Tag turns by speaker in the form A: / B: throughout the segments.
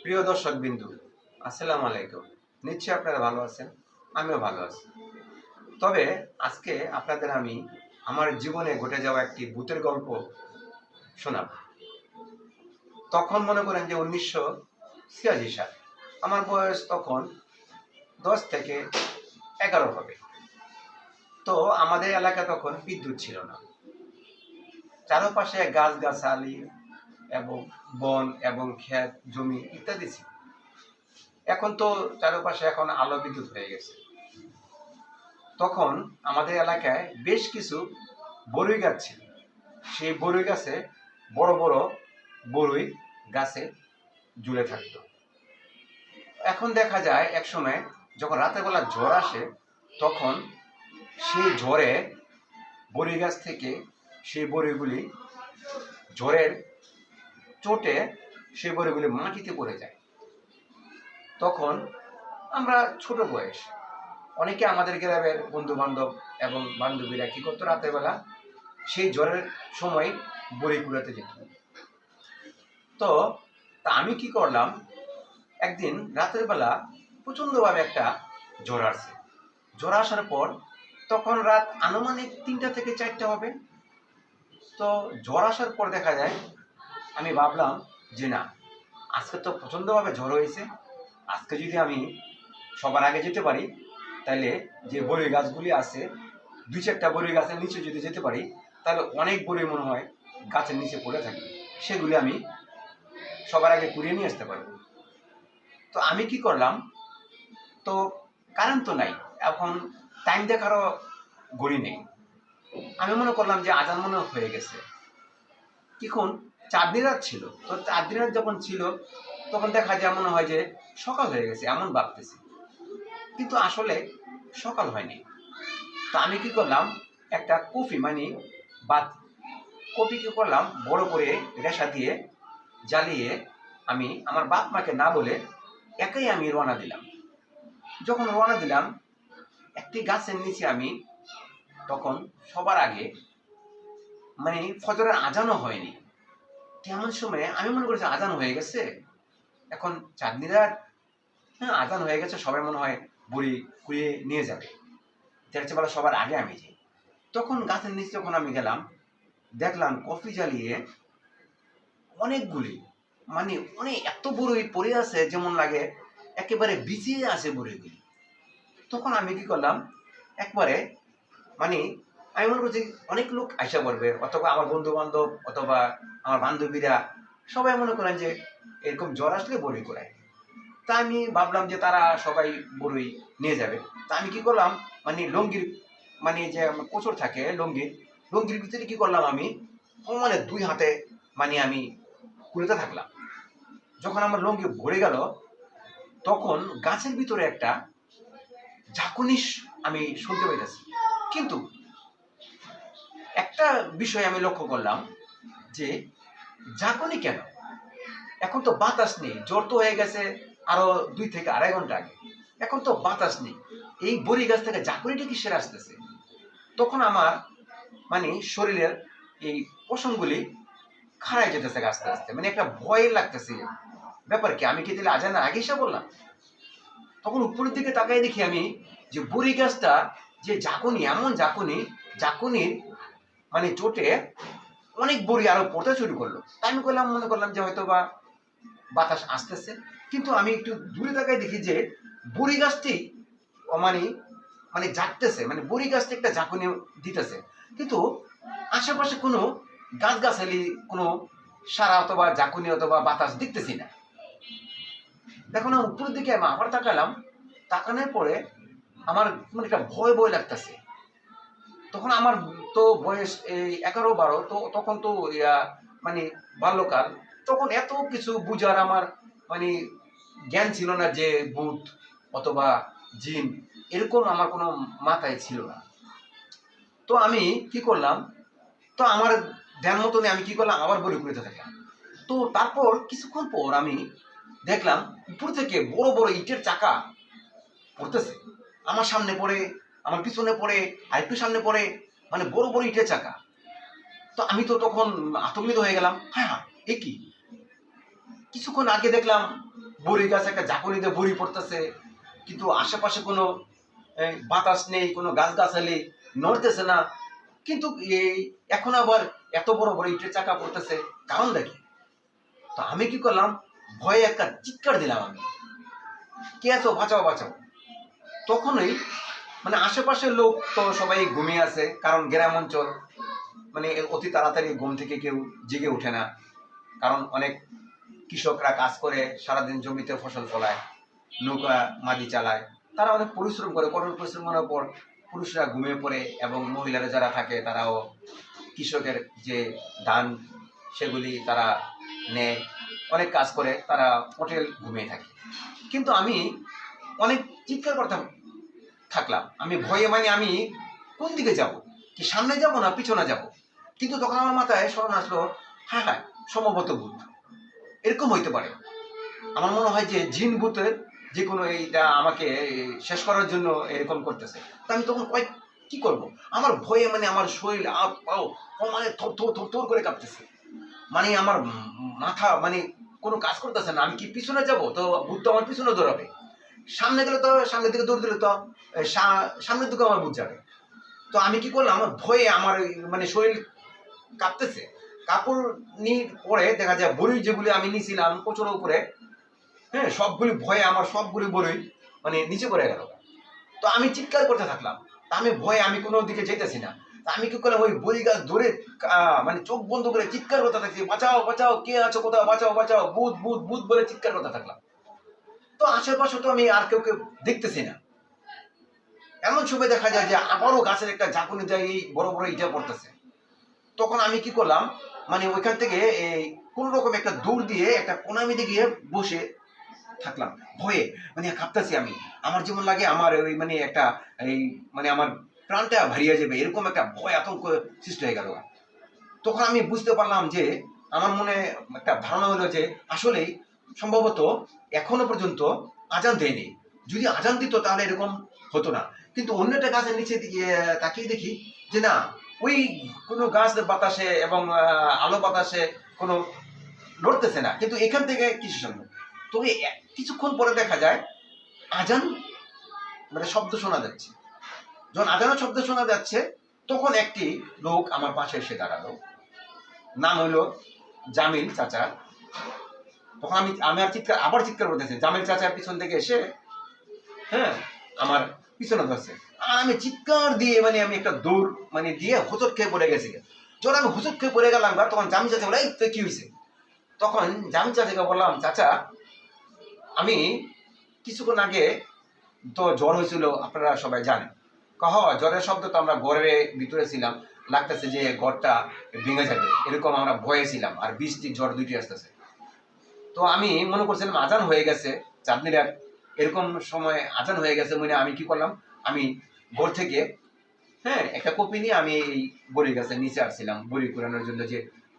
A: প্রিয় দর্শক বিন্দু, আসসালামু আলাইকুম। নিশ্চয়ই আপনারা ভালো আছেন, আমিও ভালো আছি। তবে আজকে আপনাদের আমি আমার জীবনে ঘটে যাওয়া একটি ভূতের গল্প শোনাব। তখন মনে করেন যে ১৯৮৬ সাল। আমার বয়স তখন ১০ থেকে ১১ হবে। তো আমাদের এলাকায় তখন বিদ্যুৎ ছিল না। চারপাশে গাছগাছালি এবং বন এবং ক্ষেত জমি ইত্যাদি ছিল। এখন তো চারপাশে এখন আলো বিদ্যুৎ হয়ে গেছে। তখন আমাদের এলাকায় বেশ কিছু বরই গাছ ছিল। সেই বরই গাছে বড় বড় বরই গাছে ঝুলে থাকতো। এখন দেখা যায় একসময় যখন রাতের বেলা ঝড় আসে, তখন সেই ঝড়ে বরই গাছ থেকে সেই বরইগুলি ঝড়ের চোটে সেই বরইগুলি মাটিতে পড়ে যায়। তখন আমরা ছোট বয়স, অনেকে আমাদের গ্রামের বন্ধু বান্ধব এবং বান্ধবীরা কি করতো, রাতের বেলা সেই ঝড়ের সময় বড়ি কুড়াতে যেত। তো আমি কি করলাম, একদিন রাতের বেলা প্রচণ্ডভাবে একটা ঝড় আসছে। ঝড় আসার পর তখন রাত আনুমানিক ৩টা থেকে ৪টা হবে। তো ঝড় আসার পর দেখা যায়, আমি ভাবলাম যে না, আজকে তো প্রচণ্ডভাবে ঝড় হয়েছে, আজকে যদি আমি সবার আগে যেতে পারি, তাহলে যে বড়ই গাছগুলি আছে, ২-৪টা বড়ই গাছের নিচে যদি যেতে পারি, তাহলে অনেক বড়ই মনে হয় গাছের নিচে পড়ে থাকে, সেগুলি আমি সবার আগে কুড়িয়ে নিয়ে আসতে পারবো। তো আমি কি করলাম, তো কারেন্ট তো নাই, এখন টাইম দেখারও ঘড়ি নেই। আমি মনে করলাম যে আজান মনে হয়ে গেছে। এখন ৪ দিন রাত ছিল, তো ৪ দিন রাত যখন ছিল, তখন দেখা যায় মনে হয় যে সকাল হয়ে গেছে, এমন ভাবতেছি, কিন্তু আসলে সকাল হয়নি। তো আমি কি করলাম, একটা কফি বা কফি কি করলাম, বড় করে রেশা দিয়ে জ্বালিয়ে আমি আমার বাপ মাকে না বলে একাই আমি রওনা দিলাম। যখন রওনা দিলাম, একটি গাছের নিচে আমি তখন সবার আগে, ফজরের আজানও হয়নি, তেমন সময়ে আমি মনে করেছি আজান হয়ে গেছে, এখন ৪ দিন রাত, হ্যাঁ আজান হয়ে গেছে, সবাই মনে হয় বুড়ি কুড়িয়ে নিয়ে যাবে, দেখছে বলে সবার আগে আমি যাই। তখন গাছের নিচে যখন আমি গেলাম, দেখলাম কফি জ্বালিয়ে অনেকগুলি, অনেক এত বড়ই পড়ে আছে, যেমন লাগে একেবারে বিছিয়ে আছে বড়ইগুলি। তখন আমি কি করলাম, একবারে মানে আমি মনে করছি অনেক লোক আইসা পড়বে, অথবা আমার বন্ধু বান্ধব অথবা আমার বান্ধবীরা সবাই মনে করেন যে এরকম জ্বর আসলে বড়ি করায়। তা আমি ভাবলাম যে তারা সবাই বড়ই নিয়ে যাবে। তা আমি কি করলাম, লুঙ্গির, যে কোচর থাকে লুঙ্গির ভিতরে কি করলাম, আমি ২ হাতে আমি কুড়াতে থাকলাম। যখন আমার লুঙ্গি ভরে গেল, তখন গাছের ভিতরে একটা ঝাঁকুনি আমি শুনতে পাইতেছি। কিন্তু একটা বিষয় আমি লক্ষ্য করলাম যে ঝাঁকুনি কেন, এখন তো বাতাস নেই, জ্বর তো হয়ে গেছে আরো ২ থেকে ২.৫ ঘন্টা আগে, এখন তো বাতাস নেই, এই বড়ি গাছ থেকে ঝাঁকুনিটা কিসের আসতেছে? তখন আমার শরীরের এই পশমগুলি খাড়ায় যেতেছে আস্তে আস্তে, একটা ভয় লাগতেছে, ব্যাপার কি, আমি কি তাহলে আজানের আগে এসে বললাম? তখন উপরের দিকে তাকাই দেখি আমি যে বড়ি গাছটা যে ঝাঁকুনি, এমন ঝাঁকুনির চোটে অনেক বড়ি আরো পড়তে শুরু করলো। তাই আমি মনে করলাম যে হয়তো বা বাতাস আসতেছে, কিন্তু আমি একটু দূরে তাকাই দেখি যে বড়ি গাছটি ঝাঁকতেছে, বড়ি গাছটি একটা ঝাঁকুনি দিতেছে, কিন্তু আশেপাশে কোনো গাছগাছালি, কোনো সারা অথবা ঝাঁকুনি অথবা বাতাস দেখতেছি না। দেখুন উপরের দিকে আমি আবার তাকালাম, তাকানোর পরে আমার একটা ভয় ভয় লাগতেছে। তখন আমার তো বয়স এই ১১-১২, তো তখন তো বাল্যকাল, তখন এত কিছু বুঝার আমার জ্ঞান ছিল না যে ভূত অথবা জিন, এরকম আমার কোনো মাথায় ছিল না। তো আমি কি করলাম, তো আমার ধ্যান মতন আমি কি করলাম, আবার বড়ি কুড়াতে থাকলাম। তো তারপর কিছুক্ষণ পর আমি দেখলাম উপর থেকে বড় বড় ইটের চাকা পড়তেছে, আমার সামনে পড়ে, আমার পিছনে পড়ে, আর একটু সামনে পড়ে, বড় বড় ইটের চাকা। তো আমি তো তখন আতঙ্কিত হয়ে গেলাম, হ্যাঁ এ কি, কিছুক্ষণ আগে দেখলাম বড়ি গাছ একটা ঝাঁকুনিতে বড়ি পড়তেছে, কিন্তু আশেপাশে কোনো বাতাস নেই, কোনো গাছগাছালি নড়তেছে না। কিন্তু এই এখন আবার এত বড় বড় ইটের চাকা পড়তেছে, কারণ দেখি। তো আমি কি করলাম, ভয়ে একটা চিৎকার দিলাম, আমি কে আছো, বাঁচাও বাঁচাও। তখনই মানে আশেপাশের লোক তো সবাই ঘুমিয়ে আছে, কারণ গ্রাম অঞ্চল, মানে অতি তাড়াতাড়ি ঘুম থেকে কেউ জেগে ওঠে না, কারণ অনেক কৃষকরা কাজ করে সারাদিন জমিতে ফসল ফলায়, নৌকা মাঝি চালায়, তারা অনেক পরিশ্রম করে, কঠোর পরিশ্রম করার পর পুরুষরা ঘুমিয়ে পড়ে এবং মহিলারা যারা থাকে তারাও কৃষকের যে ধান সেগুলি তারা নেয়, অনেক কাজ করে, তারা হোটেল ঘুমিয়ে থাকে। কিন্তু আমি অনেক চিৎকার করতাম থাকলাম, আমি ভয়ে, মানে আমি কোন দিকে যাব, কি সামনে যাব না পিছনে যাব। কিন্তু তখন আমার মাথায় স্মরণ আসলো, হ্যাঁ হ্যাঁ সম্ভবত ভূত, এরকম হইতে পারে। আমার মনে হয় যে জিন ভূতের যে কোনো এইটা আমাকে শেষ করার জন্য এরকম করতেছে। তো আমি তখন কি করব, আমার ভয়ে মানে আমার শরীর মানে থর থর থর থর করে কাঁপতেছে, মানে আমার মাথা মানে কোনো কাজ করতেছে না। আমি কি পিছনে যাব, তো ভূত তো আমার পিছনে দৌড়াবে, সামনে গেলে তো সামনের দিকে দৌড় দিলে তো সামনের দিকে আমার ভূত যাবে। তো আমি কি করলাম, আমার ভয়ে আমার মানে শরীর কাঁপতেছে। কাপড় নিয়ে পরে দেখা যায় বড়ি যেগুলি আমি নিয়েছিলাম প্রচুর উপরে, হ্যাঁ সবগুলি ভয়ে আমার সবগুলি বড়ই মানে নিচে পড়ে গেল। তো আমি চিৎকার করতে থাকলাম, আমি ভয়ে আমি কোনো দিকে যেতেছি না। তা আমি কি করলাম, ওই বড়ি গাছ ধরে মানে চোখ বন্ধ করে চিৎকার করতে থাকছি, বাঁচাও বাঁচাও, কে আছো কোথাও, বাঁচাও বাঁচাও, ভূত ভূত ভূত বলে চিৎকার করতে থাকলাম। তো আশেপাশে তো আমি আর কেউ দেখতেছি না। এমন সময় দেখা যায় যে আবারও গাছের একটা ঝাঁকুনি যায়, এই বড় বড় ইটা পড়তেছে। তখন আমি কি করলাম, মানে ওইখান থেকে এই কোন রকম একটা দৌড় দিয়ে একটা কোনামিতে গিয়ে বসে থাকলাম ভয়ে, মানে কাঁপতেছি আমি। আমার যেমন লাগে আমার ওই মানে একটা এই মানে আমার প্রাণটা হারিয়ে যাবে, এরকম একটা ভয় আতঙ্ক সৃষ্টি হয়ে গেল। তখন আমি বুঝতে পারলাম যে আমার মনে একটা ধারণা হলো যে আসলেই সম্ভবত এখনো পর্যন্ত আজান দেয়নি। যদি আজান দিত তাহলে এরকম হতো না। কিন্তু অন্য একটা গাছের নিচে দিকে তাকিয়ে দেখি যে না, ওই কোনো গাছ বাতাসে এবং আলো বাতাসে কোনো নড়তেছে না, কিন্তু এখান থেকে কিছু সম্ভব। তবে কিছুক্ষণ পরে দেখা যায় আজান মানে শব্দ শোনা যাচ্ছে। যখন আজানের শব্দ শোনা যাচ্ছে তখন একটি লোক আমার পাশে এসে দাঁড়ালো, নাম হইল জামিল চাচা। তখন আমি আবার চিৎকার করতেছি, জামিল চাচার পিছন থেকে এসে হ্যাঁ আমার পিছনে ধরছে, আর আমি চিৎকার দিয়ে মানে আমি একটা দৌড় মানে দিয়ে হোঁচট খেয়ে পড়ে গেছি। যখন আমি হোঁচট খেয়ে পড়ে গেলাম তখন জামিল চাচা বলে, এই তো কি হয়েছে। তখন জামিল চাচাকে বললাম, চাচা আমি কিছুক্ষণ আগে তো জ্বর হয়েছিল, আপনারা সবাই জানেন। জ্বরের শব্দ তো আমরা ঘরের ভিতরে ছিলাম, লাগতেছে যে ঘরটা ভেঙে যাবে, এরকম আমরা ভয়ে ছিলাম, আর বৃষ্টি জ্বর দুইটি আসতেছে। তো আমি মনে করছিলাম আজান হয়ে গেছে, চাঁদনি রাত, এরকম সময় আজান হয়ে গেছে মানে আমি কি করলাম, আমি ঘর থেকে হ্যাঁ একটা কপি নিয়ে আমি এই বড়ি গাছের নিচে আসছিলাম বড়ি কুড়ানোর জন্য। যে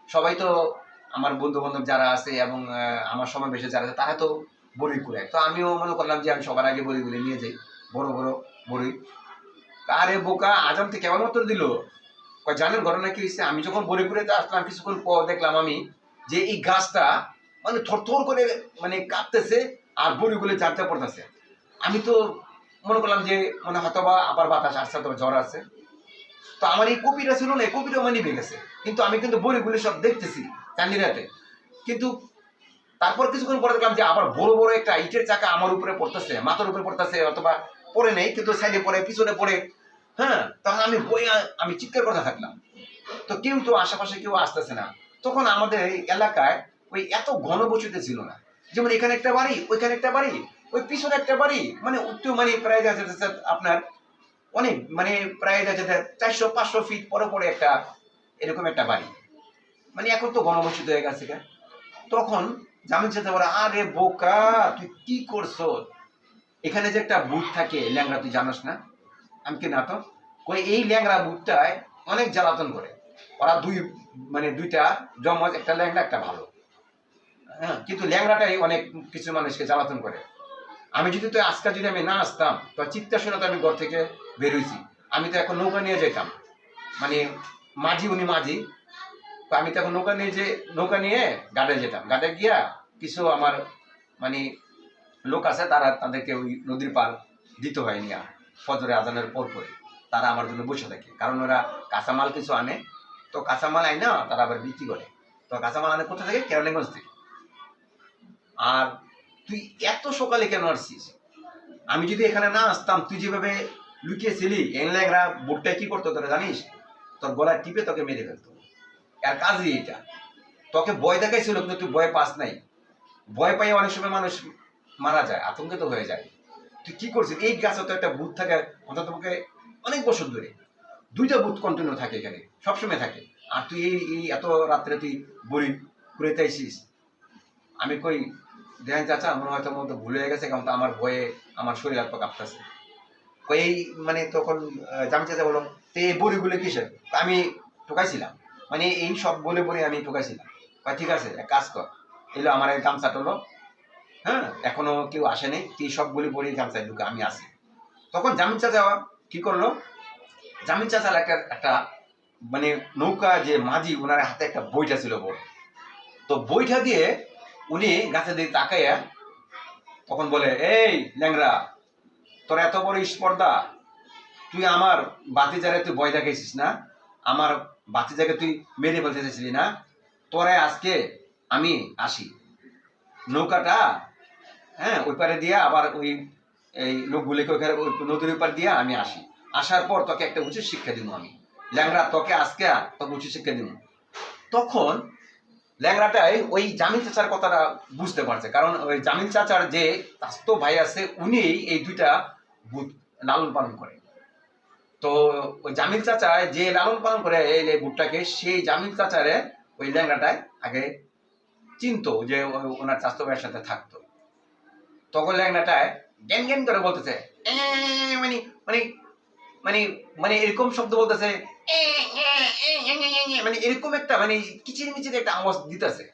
A: সবাই তো আমার বন্ধু বান্ধব যারা আছে এবং আমার সমাবেশে যারা আছে তারা তো বড়ি কুড়ায়, তো আমিও মনে করলাম যে আমি সবার আগে বড়িগুলি নিয়ে যাই, বড় বড় বড়ি। আরে বোকা, আজান থেকে কেমন উত্তর দিল। জানেন ঘটনা কি হয়েছে, আমি যখন বড়ি কুড়াইতে আসলাম কিছুক্ষণ পর দেখলাম আমি যে এই গাছটা মানে থরথর করে মানে কাঁপতেছে আর বড়িগুলি চারটা পড়তেছে। আমি তো মনে করলাম যে মানে হয়তো বা আবার বাতাস আসছে, হয়তো জ্বর আছে। তো আমার এই কপিটা ছিল না, এই কপিটা মানে নিভে গেছে, কিন্তু আমি কিন্তু বড়িগুলি সব দেখতেছি চাঁদনি রাতে। কিন্তু তারপর কিছুক্ষণ পরে দেখলাম যে আবার বড় বড় একটা ইটের চাকা আমার উপরে পড়তেছে, মাথার উপরে পড়তেছে, অথবা পড়ে নেই কিন্তু সাইডে পড়ে, পিছনে পড়ে। হ্যাঁ, তখন আমি আমি চিৎকার করতে থাকলাম। তো কেউ তো আশেপাশে কেউ আসতেছে না। তখন আমাদের এই এলাকায় ওই এত ঘনবসতি ছিল না, যেমন এখানে একটা বাড়ি, ওইখানে একটা বাড়ি, ওই পিছনে একটা বাড়ি, মানে একটু মানে প্রায় আপনার অনেক মানে প্রায় 400-500 ফিট পরে পরে একটা এরকম একটা বাড়ি, মানে এখন তো ঘনবসতি হয়ে গেছে। তখন জামিন চাচা বলে, আরে বোকা তুই কি করছো, এখানে যে একটা ভূত থাকে ল্যাংড়া, তুই জানোস না। আমি কি না, তো কই এই ল্যাংড়া ভূতটায় অনেক জ্বালাতন করে, ওরা দুইটা জমজ, একটা ল্যাংড়া একটা ভালো। হ্যাঁ, কিন্তু ল্যাংড়াটাই অনেক কিছু মানুষকে জ্বালাতন করে। আমি যদি তো আজকে যদি আমি না আসতাম তো চিৎকার শুনে তো আমি ঘর থেকে বেরোইছি, আমি তো এখন নৌকা নিয়ে যেতাম, মানে মাঝি, উনি মাঝি, তো আমি তখন নৌকা নিয়ে ঘাটে যেতাম, ঘাটে গিয়া কিছু আমার মানে লোক আছে, তারা তাদেরকে ওই নদীর পার দিতে হয় নিয়ে ফজরে আজানের পর পরে তারা আমার জন্য বসে থাকে, কারণ ওরা কাঁচামাল কিছু আনে, তো কাঁচামাল আয় না তারা আবার বিক্রি করে। তো কাঁচামাল আনে কোথা থেকে? কেরানীগঞ্জ থেকে। আর তুই এত সকালে কেন আসছিস? আমি যদি এখানে না আসতাম, তুই যেভাবে লুকিয়েছিলি, এনল্যাংরা বুটটা কি করতো তোরা জানিস? তোর গলায় টিপে তোকে মেরে ফেলতো। আর কাজই এটা, তোকে ভয় দেখাইছিল কিন্তু তুই ভয় পাস নাই। ভয় পাই অনেক সময় মানুষ মারা যায়, আতঙ্কিত হয়ে যায়। তুই কি করছিস? এই গাছে তো একটা ভূত থাকে অন্তত তোমাকে অনেক বছর ধরে, 2টা ভূত কন্টিনিউ থাকে এখানে, সবসময় থাকে। আর তুই এই এত রাত্রে তুই বড়ি ঘুরেতে আইসিস। আমি কই দেখেন চাচা, মনে হয়তো মতো ভুলে হয়ে গেছে, কারণ তো আমার ভয়ে আমার শরীর হাত পা কাঁপতেছে। এই মানে তখন জামি চাচা বললাম, তো এই বড়িগুলো কিসের? আমি ঠকাইছিলাম, মানে এই সব বলে বলে আমি ঠকাইছিলাম। ঠিক আছে, এক কাজ কর, এলো আমার এই গামছা টলো, হ্যাঁ এখনো কেউ আসেনি, তুই সবগুলি বড়ি গামছায় ঢুকে আমি আসি। তখন জামিন চাচা কি করলো, জামিন চাচার একটা মানে নৌকা যে মাঝি, ওনার হাতে একটা বইটা ছিল বড়, তো বইটা দিয়ে উনি গাছের দিকে তাকাইয়া তখন বলে, এই ল্যাংরা, তোর এত বড় স্পর্ধা, তুই আমার বাতিজারে তুই ভয় দেখাইছিস না, আমার বাতিজাকে তুই মেরে ফেলতে চাইছিলি না, তোরে আজকে আমি আসি নৌকাটা, হ্যাঁ ওই পারে দিয়া আবার ওই এই লোকগুলিকে ওইখানে নদীর ওই পার দিয়া আমি আসি, আসার পর তোকে একটা উচিত শিক্ষা দিব আমি ল্যাংরা, তোকে আজকে তোকে উচিত শিক্ষা দিব। তখন ল্যাংরাটাই ওই জামিল চাচার কথাটা বুঝতে পারছে, কারণ ওই জামিল চাচার যে স্বাস্থ্য ভাই আছে, উনি এই 2টা ভূত লালন পালন করে। তো ওই জামিল চাচা যে লালন পালন করে এই ভূতটাকে, সেই জামিল চাচারে ওই ল্যাংরাটায় আগে চিনতো, যে ওনার স্বাস্থ্য ভাইয়ের সাথে থাকতো। তখন ল্যাংরাটায় জ্ঞান জ্ঞান করে বলতেছে, মানে মানে মানে মানে এরকম শব্দ বলতেছে, মানে এরকম একটা মানে কিচির মিচির একটা আওয়াজ দিতেছে,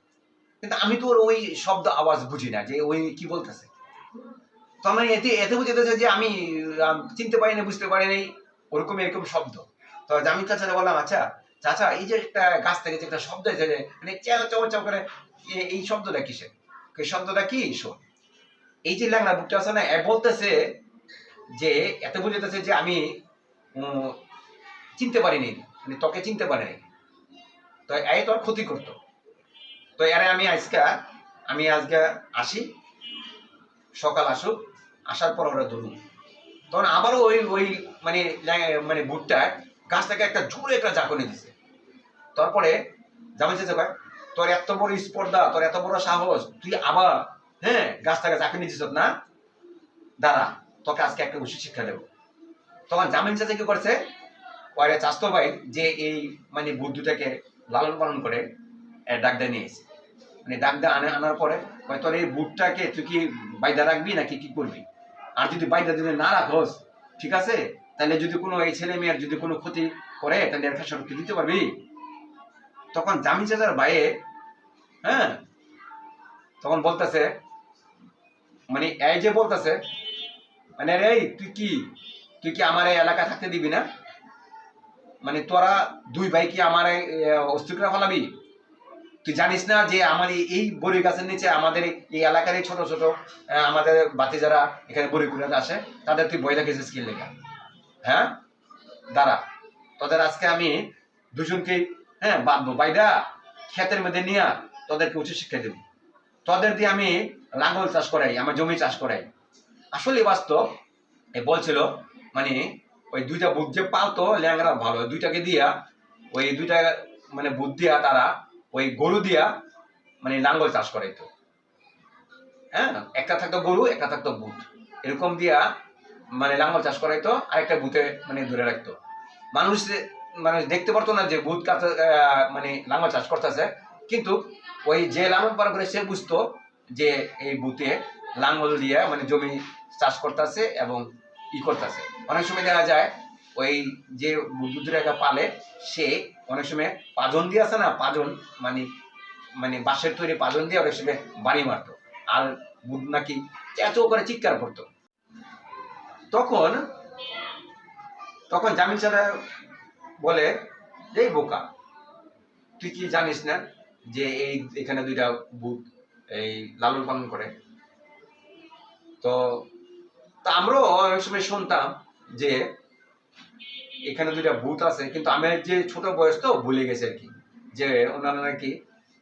A: কিন্তু আমি তো ওই শব্দ আওয়াজ বুঝি না যে ওই কি বলতেছে। তো আমি এতে এতে বুঝতেছে যে আমি চিনতে পারিনি, বুঝতে পারিনি ওরকম এরকম শব্দ। তো আমি চাচাকে বললাম, আচ্ছা চাচা, এই যে একটা গাছ থেকে যে একটা শব্দ এসে মানে চেও চেও চেও করে, এই শব্দটা কিসের? এই শব্দটা কি? শোন, এই যে ল্যাংড়া বুকটা আছে না, এ বলতেছে যে এত বুঝতেছে যে আমি চিনতে পারিনি, মানে তোকে চিনতে পারিনি, তো এই তোর ক্ষতি করতো। তো এরে আমি আজকে আসি, সকাল আসুক, আসার পর ওরা ধরুন। তখন আবারও ওই ওই মানে মানে ভুট্টা গাছটাকে একটা জোরে একটা ঝাঁকুনি দিছে। তারপরে জামাই চেয়েছে ভাই, তোর এত বড় স্পর্ধা, তোর এত বড় সাহস, তুই আবার হ্যাঁ গাছটাকে ঝাঁকুনি দিস না, দাঁড়া তোকে আজকে একটা উচিত শিক্ষা দেবো। তখন জামিন চাচা কি করছে, পরে চাস্তো ভাই যে এই মানে বুদ্ধটাকে লালন পালন করে ডাকদা নিয়েছে, মানে ডাকদা আনার পরে তোর এই বুটটাকে তুই কি বাইদা রাখবি নাকি কি করবি? আর যদি বাইদা যদি না রাখোস, ঠিক আছে, তাহলে যদি কোনো এই ছেলে মেয়ের যদি কোনো ক্ষতি করে, তাহলে এর ফেসর কি দিতে পারবি? তখন জামিন চাচার ভাইয়ে হ্যাঁ তখন বলতেছে, মানে এই যে বলতেছে, মানে এই তুই কি আমার এই এলাকা থাকতে দিবি না? মানে তোরা 2 ভাই কি আমার অস্তিত্ব ফলাবি? তুই জানিস না যে আমার এই বড়ি গাছের নিচে আমাদের এই এলাকার ছোট ছোট আমাদের বাতি যারা এখানে বড়ি কুড়াতে আসে, তাদের তুই বই রেখেছিস কি লেখা? হ্যাঁ দাঁড়া, তোদের আজকে আমি দুজনকে হ্যাঁ বাঁধবো, বাইদা ক্ষেতের মধ্যে নিয়ে তোদেরকে উচ্চ শিক্ষা দেব, তোদের দিয়ে আমি লাঙ্গল চাষ করাই, আমার জমি চাষ করাই। আসলে বাস্তব বলছিল, মানে ওই 2টা বুট যে পালতো ল্যাংরা ভালো, 2টাকে দিয়া ওই 2টা মানে বুট দিয়া তারা ওই গরু দিয়া মানে লাঙ্গল চাষ করাইতো। হ্যাঁ একটা থাকতো গরু, একটা থাকতো বুট, এরকম দিয়া মানে লাঙ্গল চাষ করাইতো, আরেকটা বুতে মানে ধরে রাখতো। মানুষ মানে দেখতে পারতো না যে বুট কাছে মানে লাঙ্গল চাষ করতেছে, কিন্তু ওই যে লাঙ্গল পার করে সে বুঝতো যে এই বুতে লাঙ্গল দিয়ে মানে জমি চাষ করতেছে এবং ই করতেছে। অনেক সময় দেখা যায় ওই যে দুধ পালে, সে অনেক সময় পাজন দিয়ে আছে না, পাজন মানে মানে বাঁশের তৈরি পাজন দিয়ে অনেক সময় বাড়ি মারতো, আর বুধ নাকি চেঁচো করে চিৎকার করতো। তখন তখন জামিল সাহেব বলে, এই বোকা, তুই কি জানিস না যে এই এখানে 2টা বুধ এই লালন পালন করে? তো তা আমরাও অনেক সময় শুনতাম যে এখানে দুইটা ভূত আছে, কিন্তু আমি যে ছোট বয়স তো ভুলে গেছি আর কি, যে ওনারা নাকি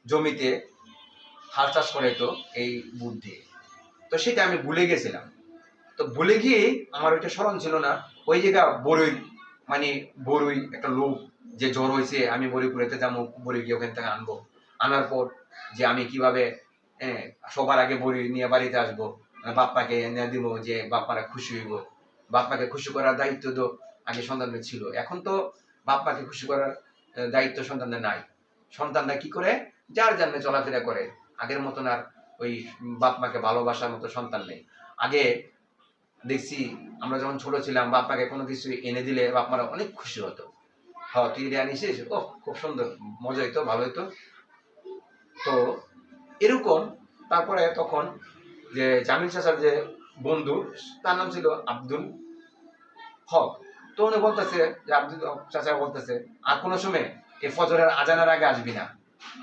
A: জমিতে হাল চাষ করে তো এই ভূত দিয়ে। তো সেটা আমি ভুলে গেছিলাম। তো ভুলে গিয়ে আমার ওইটা স্মরণ ছিল না। ওই জায়গা বড়ই, মানে বড়ই একটা লোক যে জ্বর হয়েছে, আমি বড়িপুরেতে যাবো, বড়ি গিয়ে ওখান থেকে আনবো, আনার পর যে আমি কিভাবে সবার আগে বড়ি নিয়ে বাড়িতে আসবো, বাপ্পাকে এনে দিব, যে বাপ্পারা খুশি হইব। বাপ্পাকে খুশি করার দায়িত্ব তো আগে সন্তানদের ছিল, এখন তো বাপ্পাকে খুশি করার দায়িত্ব সন্তানদের নাই। সন্তানরা কি করে, যার জন্য চলাফেরা করে, আগের মতন আর ওই বাপ মাকে ভালোবাসার মতো সন্তান নেই। আগে দেখছি আমরা যখন ছোট ছিলাম, বাপ্পাকে কোনো কিছু এনে দিলে বাপ মারা অনেক খুশি হতো। হ্যাঁ, তুই এটা আনিসিস, ও খুব সুন্দর, মজা হইতো, ভালো হইতো। তো এরকম তারপরে তখন যে জামিল চাচার যে বন্ধু, তার নাম ছিল আব্দুল হক। তো উনি বলতেছে যে আব্দুল হক চাচা বলতেছে, আর কোনো সময় এই ফজরের আজানের আগে আসবি না,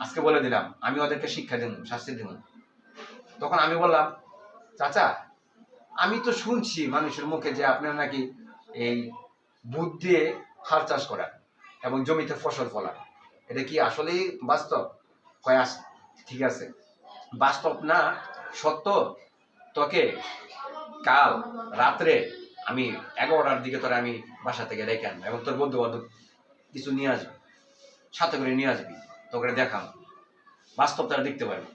A: আজকে বলে দিলাম, আমি ওদেরকে শিক্ষা দেব, শাস্তি দেব। তখন আমি বললাম, চাচা আমি তো শুনছি মানুষের মুখে যে আপনারা নাকি এই ভূত দিয়ে হাল চাষ করেন এবং জমিতে ফসল ফলান, এটা কি আসলেই বাস্তব? কয় ঠিক আছে, বাস্তব না সত্য, তোকে কাল রাত্রে আমি 11টার দিকে তোরা আমি বাসা থেকে রেখে আনবো, এবং তোর বন্ধু বান্ধব কিছু নিয়ে আসবি, সাথে করে নিয়ে আসবি, তোকে দেখাম, বাস্তব তারা দেখতে পারবি।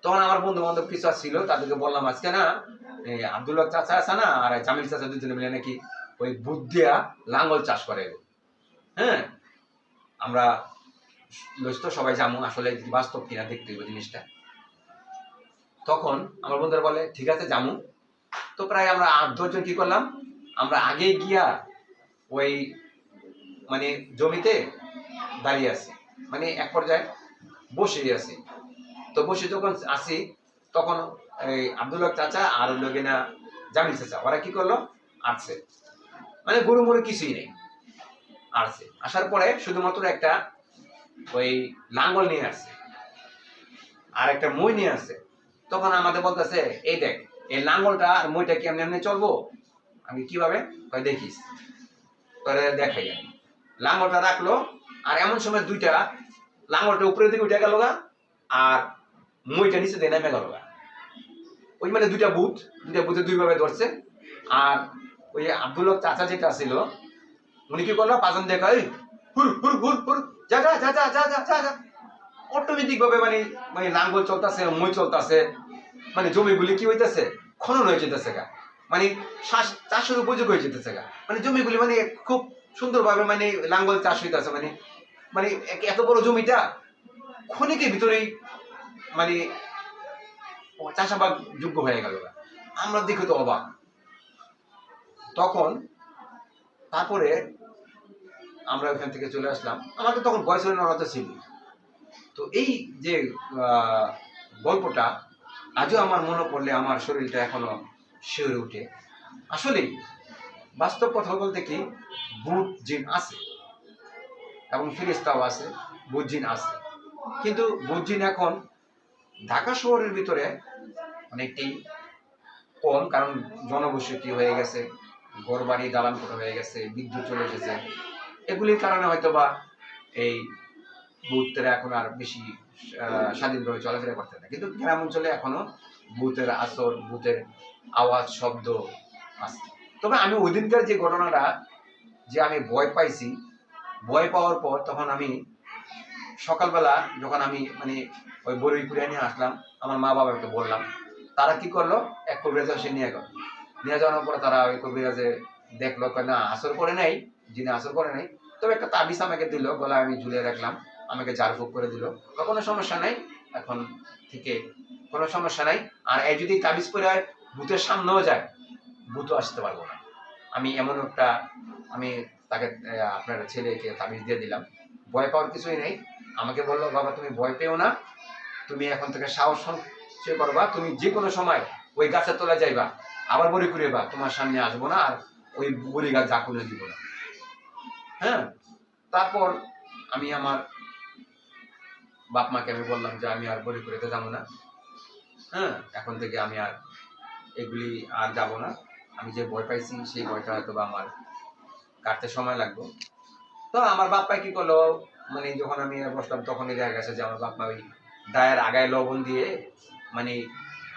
A: তখন আমার বন্ধু বান্ধব কিছু ছিল, তাদেরকে বললাম আজকে না আব্দুল হক চাচা আছে না, আর জামিল চাচা দুজনে মিলে নাকি ওই ভূত দিয়া লাঙ্গল চাষ করে। হ্যাঁ, আমরা তো সবাই জামু, আসলে বাস্তব কিনা দেখতে হইব জিনিসটা। তখন আমার বন্ধুরা বলে ঠিক আছে জামু। তো প্রায় আমরা 8-10 জন কি করলাম, আমরা আগে গিয়া ওই মানে জমিতে দাঁড়িয়ে আছি, মানে এক পর্যায়ে বসে আছি। তো বসে যখন আসি, তখন এই আব্দুল হক চাচা আর লোকে না জামিল চাচা, ওরা কি করলো, আসছে, মানে গরু মরু কিছুই নেই, আসছে। আসার পরে শুধুমাত্র একটা ওই লাঙ্গল নিয়ে আসছে আর একটা মই নিয়ে আসছে। তখন আমাদের বলতেছে, এই দেখ এই লাঙ্গলটা আর মইটা কি এমনি এমনি চলবো? আমি কিভাবে, দেখিস, তোরে দেখাই। আমি লাঙ্গলটা রাখলো, আর এমন সময় দুইটা লাঙ্গলটা উপরের দিকে উঠে গেল গা, আর মইটা নিচে দিয়ে নেমে গেল গা। ওই মানে দুইটা বুথে দুইভাবে ধরছে। আর ওই আব্দুল হক চাচা যেটা ছিল, উনি কি করলো, পাঁচজন দেখা, হুর হুর হুর হুর, যা যা যা যা যা যা যা, অটোমেটিক ভাবে মানে মানে লাঙ্গল চলতেছে, মই চলতেছে, মানে জমিগুলি কি হইতেছে, খনন হয়ে যেতেছে গা, মানে চাষের উপযোগ হয়ে যেতেছে গা, মানে জমিগুলি মানে খুব সুন্দরভাবে মানে লাঙ্গল চাষ হইতেছে, মানে মানে এত বড় জমিটা ক্ষণিকের ভিতরেই মানে চাষাবাদ যোগ্য হয়ে গেল। আমরা দেখে তো অবাক। তখন তারপরে আমরা ওখান থেকে চলে আসলাম, আমাদের তখন বয়স হলে নড়াতে ছিল। তো এই যে গল্পটা আজও আমার মনে পড়লে আমার শরীরটা এখনো শিউরে উঠে। আসলে বাস্তব কথা বলতে কি, ভূত জিন আছে এবং ফিরিস্তাও আছে, ভূত জিন আছে, কিন্তু ভূত জিন এখন ঢাকা শহরের ভিতরে অনেকটাই কম, কারণ জনবসতি হয়ে গেছে, ঘর বাড়ি দালান কোঠা হয়ে গেছে, বিদ্যুৎ চলে এসেছে, এগুলির কারণে হয়তো বা এই ভূতেরা এখন আর বেশি স্বাধীনভাবে চলাফেরা করতে না। কিন্তু গ্রাম অঞ্চলে এখনো ভূতের আসর, ভূতের আওয়াজ, শব্দ আছে। তবে আমি ওই দিনকার যে ঘটনাটা, যে আমি ভয় পাইছি, ভয় পাওয়ার পর তখন আমি সকালবেলা যখন আমি মানে ওই বড়ই কুড়িয়ে নিয়ে আসলাম, আমার মা বাবাকে বললাম, তারা কি করলো, এক কবিরাজ সে নিয়ে গেল। নিয়ে যাওয়ার পরে তারা ওই কবিরাজে দেখলো না আসর করে নাই, যিনি আসর করে নাই, তবে একটা তাবিজ আমাকে দিল, গলায় আমি ঝুলিয়ে রাখলাম, আমাকে ঝাড়ফুঁক করে দিল, কোনো সমস্যা নাই, এখন থেকে কোনো সমস্যা নাই। আর এই যদি তাবিজ পরে ভূতের সামনেও যায়, ভূতও আসতে পারবো না। আমি এমন একটা, আমি তাকে আপনার ছেলেকে তাবিজ দিয়ে দিলাম, ভয় পাওয়ার কিছুই নেই। আমাকে বললো, বাবা তুমি ভয় পেও না, তুমি এখন থেকে সাহস সঞ্চয় করবা, তুমি যে কোনো সময় ওই গাছের তলায় যাইবা, আবার বড়ি কুড়িয়েবা, তোমার সামনে আসবো না, আর ওই বড়ি গাছ জাকুলে দিব না। হ্যাঁ, তারপর আমি আমার বাপ মাকে আমি বললাম যে আমি আর বড়ি কুড়িতে যাবো না, হ্যাঁ, এখন থেকে আমি আর এগুলি আর যাব না। আমি যে ভয় পাইছি সেই ভয়টা হয়তো বা আমার কাটতে সময় লাগবে। তো আমার বাপ্পা কি করলো, মানে যখন আমি বসলাম তখনই দেখা গেছে যে আমার বাপ্পা ওই দায়ের আগায় লবণ দিয়ে, মানে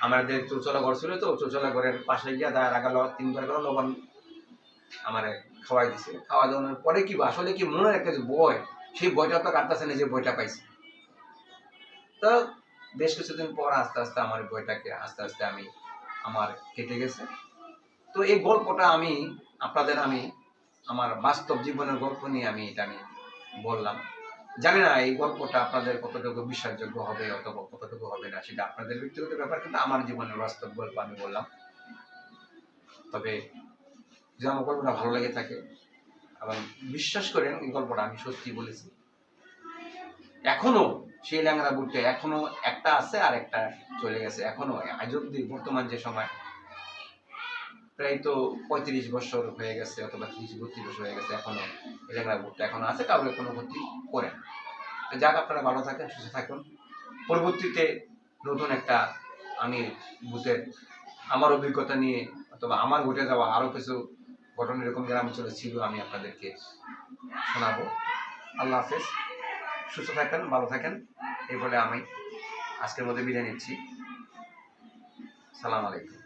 A: আমাদের চৌচলা ঘর ছিল, তো চৌচলা ঘরের পাশে গিয়া দায়ের আগা 3 বার করে লবণ আমার খাওয়াই দিছে। খাওয়া দাওয়ানোর পরে কি আসলে কি মনের একটা যে ভয়, সেই ভয়টা তো কাটতেছে না যে ভয়টা পাইছি। তো বেশ কিছুদিন পর আস্তে আস্তে আমার বইটাকে আস্তে আস্তে আমি আমার কেটে গেছে। তো এই গল্পটা আমি আপনাদের আমার বাস্তব জীবনের গল্প নিয়ে আমি বললাম। জানি না এই গল্পটা আপনাদের কতটুকু বিশ্বাসযোগ্য হবে অথবা কতটুকু হবে না, সেটা আপনাদের ব্যক্তিগত ব্যাপার, কিন্তু আমার জীবনের বাস্তব গল্প আমি বললাম। তবে যদি আমার গল্পটা ভালো লেগে থাকে এবং বিশ্বাস করেন এই গল্পটা আমি সত্যি বলেছি, এখনো সেই ল্যাংড়া বুটে এখনো একটা আছে আর একটা চলে গেছে। এখনো আজ অব্দি বর্তমান যে সময় প্রায় তো 35 বছর হয়ে গেছে অথবা 30-32 বছর হয়ে গেছে, এখনো এই ল্যাংড়া বুটটা এখনো আছে, কাউকে কোনো ক্ষতি করে না। তো যাক, আপনারা ভালো থাকেন, সুস্থ থাকুন। পরবর্তীতে নতুন একটা আমি ভূতের আমার অভিজ্ঞতা নিয়ে অথবা আমার ঘটে যাওয়া আরো কিছু ঘটনা এরকম গ্রামাঞ্চলে ছিল আমি আপনাদেরকে শোনাবো। আল্লাহ হাফেজ, সুস্থ থাকেন, ভালো থাকেন। এই বলে আমি আজকের মধ্যে বিদায় নিচ্ছি। সালাম আলাইকুম।